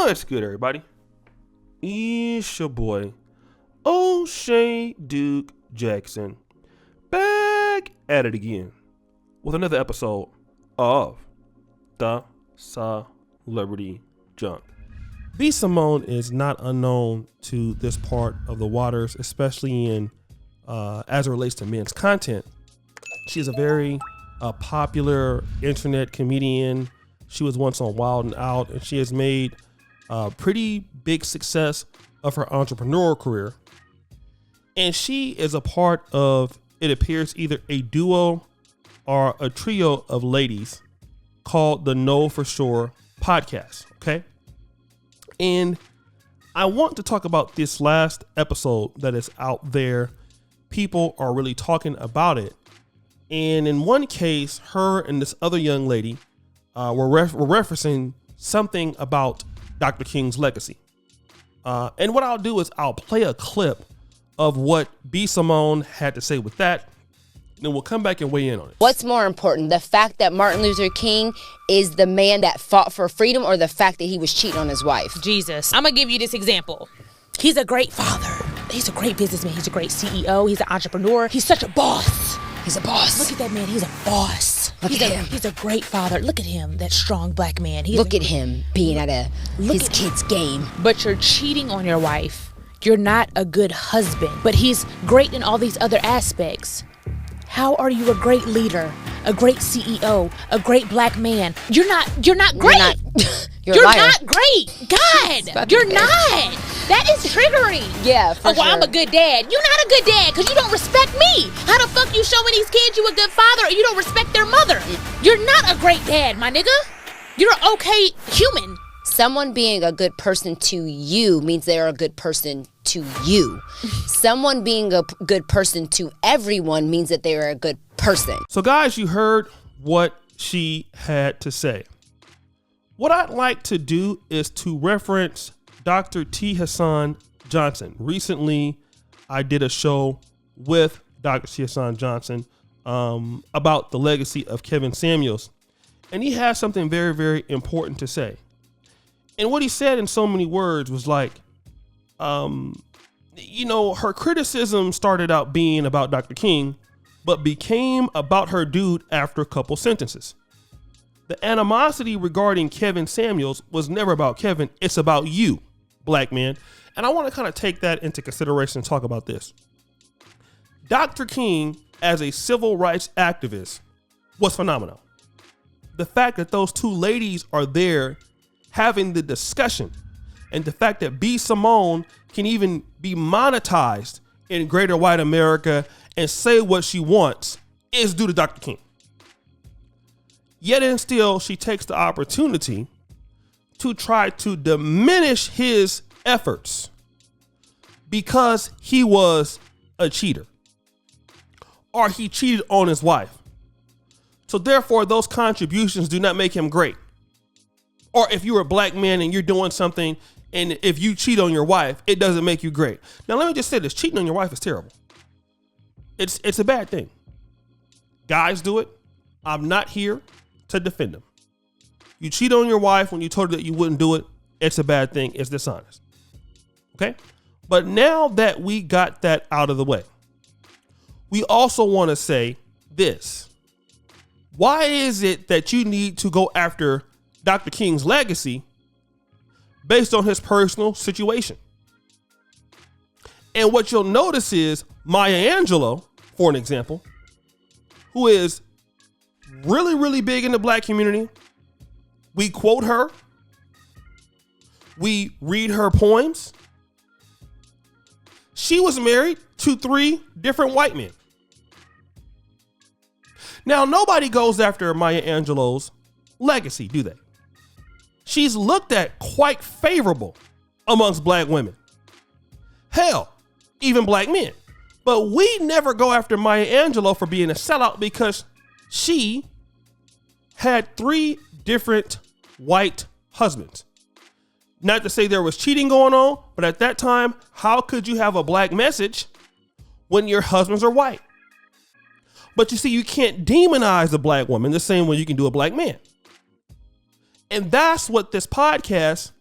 What's good, everybody? It's your boy, O'Shea Duke Jackson, back at it again with another episode of the Celebrity Junk. B. Simone is not unknown to this part of the waters, especially in as it relates to men's content. She is a very popular internet comedian. She was once on Wild and Out, and she has made pretty big success of her entrepreneurial career. And she is a part of, it appears, either a duo or a trio of ladies called the Know For Sure podcast. Okay. And I want to talk about this last episode that is out there. People are really talking about it. And in one case, her and this other young lady were referencing something about Dr. King's legacy. And what I'll do is I'll play a clip of what B. Simone had to say with that. Then we'll come back and weigh in on it. What's more important, the fact that Martin Luther King is the man that fought for freedom, or the fact that he was cheating on his wife? Jesus. I'm going to give you this example. He's a great father. He's a great businessman. He's a great CEO. He's an entrepreneur. He's such a boss. He's a boss. Look at that man. He's a boss. Look at him. He's a great father. Look at him, that strong black man. Look at him being at his kid's game. But you're cheating on your wife. You're not a good husband. But he's great in all these other aspects. How are you a great leader, a great CEO, a great black man? You're not great. You're not great. God, you're not. That is triggering. Yeah, for sure. I'm a good dad. You're not a good dad because you don't respect me. How the fuck you showing these kids you a good father and you don't respect their mother? You're not a great dad, my nigga. You're an okay human. Someone being a good person to you means they're a good person to you. Someone being a good person to everyone means that they're a good person. So guys, you heard what she had to say. What I'd like to do is to reference Dr. T. Hassan Johnson. Recently, I did a show with Dr. T. Hassan Johnson about the legacy of Kevin Samuels. And he has something very, very important to say. And what he said in so many words was like, her criticism started out being about Dr. King, but became about her dude after a couple sentences. The animosity regarding Kevin Samuels was never about Kevin. It's about you, black man. And I want to kind of take that into consideration and talk about this. Dr. King, as a civil rights activist, was phenomenal. The fact that those two ladies are there having the discussion, and the fact that B. Simone can even be monetized in greater white America and say what she wants is due to Dr. King. Yet and still, she takes the opportunity to try to diminish his efforts because he was a cheater, or he cheated on his wife. So therefore, those contributions do not make him great. Or if you're a black man and you're doing something, and if you cheat on your wife, it doesn't make you great. Now, let me just say this. Cheating on your wife is terrible. It's a bad thing. Guys do it. I'm not here to defend them. You cheat on your wife when you told her that you wouldn't do it. It's a bad thing. It's dishonest. Okay? But now that we got that out of the way, we also want to say this. Why is it that you need to go after Dr. King's legacy based on his personal situation? And what you'll notice is Maya Angelou, for an example, who is really, really big in the black community. We quote her. We read her poems. She was married to 3 different white men. Now, nobody goes after Maya Angelou's legacy, do they? She's looked at quite favorable amongst black women. Hell, even black men. But we never go after Maya Angelou for being a sellout because she had 3 different white husbands. Not to say there was cheating going on, but at that time, how could you have a black message when your husbands are white? But you see, you can't demonize a black woman the same way you can do a black man. And that's what this podcast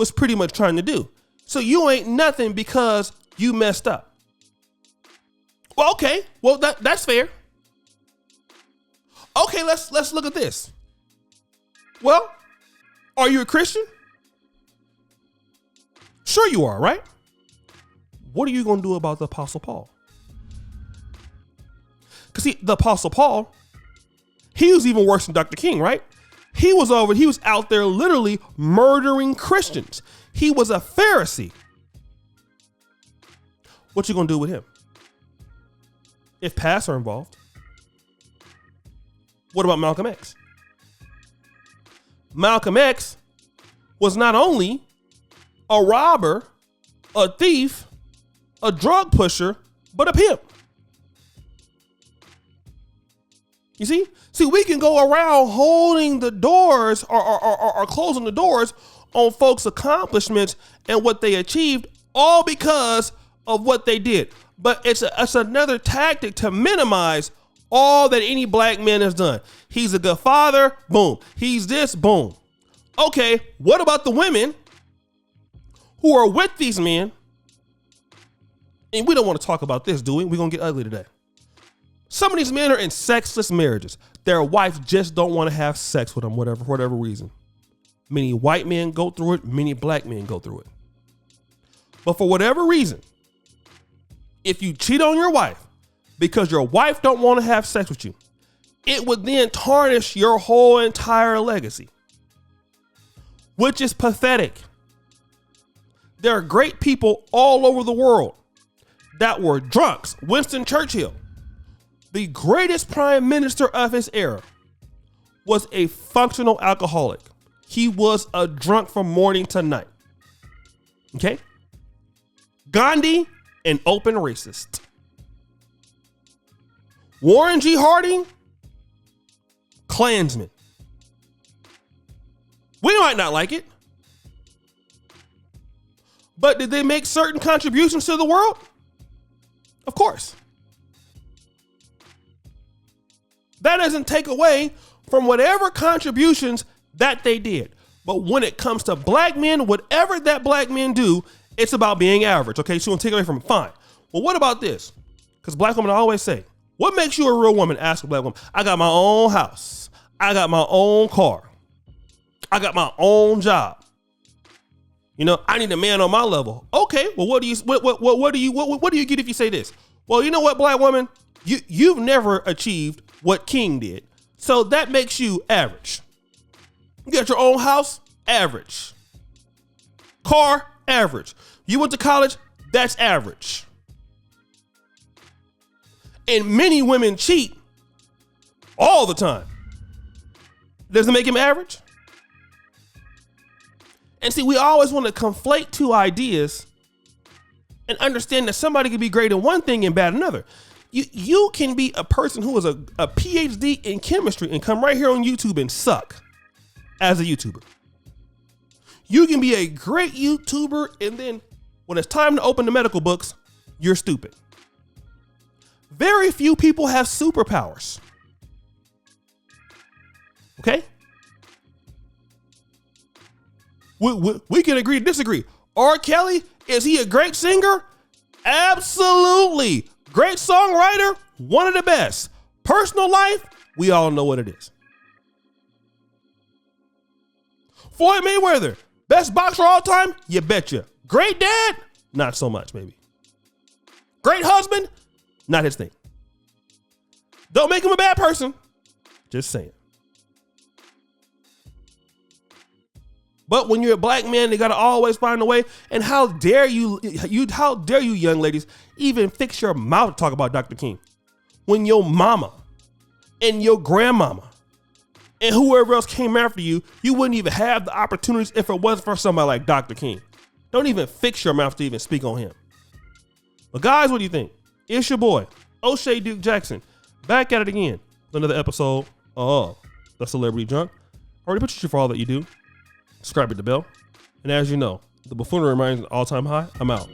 was pretty much trying to do. So you ain't nothing because you messed up. Well, okay. Well, that's fair. Okay, let's look at this. Well, are you a Christian? Sure you are, right? What are you going to do about the Apostle Paul? Because see, the Apostle Paul, he was even worse than Dr. King, right? He was out there literally murdering Christians. He was a Pharisee. What you going to do with him? If past are involved. What about Malcolm X? Malcolm X was not only a robber, a thief, a drug pusher, but a pimp. You see? See, we can go around holding the doors or closing the doors on folks' accomplishments and what they achieved, all because of what they did. But it's another tactic to minimize all that any black man has done. He's a good father, boom. He's this, boom. Okay, what about the women who are with these men? And we don't want to talk about this, do we? We're going to get ugly today. Some of these men are in sexless marriages. Their wife just don't want to have sex with them, for whatever reason. Many white men go through it. Many black men go through it. But for whatever reason, if you cheat on your wife because your wife don't want to have sex with you, it would then tarnish your whole entire legacy, which is pathetic. There are great people all over the world that were drunks. Winston Churchill, the greatest prime minister of his era, was a functional alcoholic. He was a drunk from morning to night. Okay? Gandhi, an open racist. Warren G. Harding, Klansman. We might not like it, but did they make certain contributions to the world? Of course. That doesn't take away from whatever contributions that they did. But when it comes to black men, whatever that black men do, it's about being average. Okay, so you want to take away from it, fine. Well, what about this? Because black women always say, what makes you a real woman? Ask a black woman. I got my own house. I got my own car. I got my own job. You know, I need a man on my level. Okay, well, what do you get if you say this? Well, you know what, black woman? You've never achieved what King did. So that makes you average. You got your own house? Average. Car? Average. You went to college? That's average. And many women cheat all the time. Doesn't make him average? And see, we always want to conflate two ideas and understand that somebody can be great in one thing and bad in another. You can be a person who is a PhD in chemistry and come right here on YouTube and suck as a YouTuber. You can be a great YouTuber, and then when it's time to open the medical books, you're stupid. Very few people have superpowers. Okay? We can agree to disagree. R. Kelly, is he a great singer? Absolutely. Great songwriter, one of the best. Personal life, we all know what it is. Floyd Mayweather, best boxer all time? You betcha. Great dad? Not so much, maybe. Great husband? Not his thing. Don't make him a bad person. Just saying. But when you're a black man, they gotta always find a way. And how dare you, young ladies, even fix your mouth to talk about Dr. King, when your mama and your grandmama and whoever else came after you, you wouldn't even have the opportunities if it wasn't for somebody like Dr. King. Don't even fix your mouth to even speak on him. But guys, what do you think? It's your boy, O'Shea Duke Jackson, back at it again with another episode of The Celebrity Drunk. I already put you for all that you do. Subscribe, hit the bell. And as you know, the buffoonery remains an all-time high. I'm out.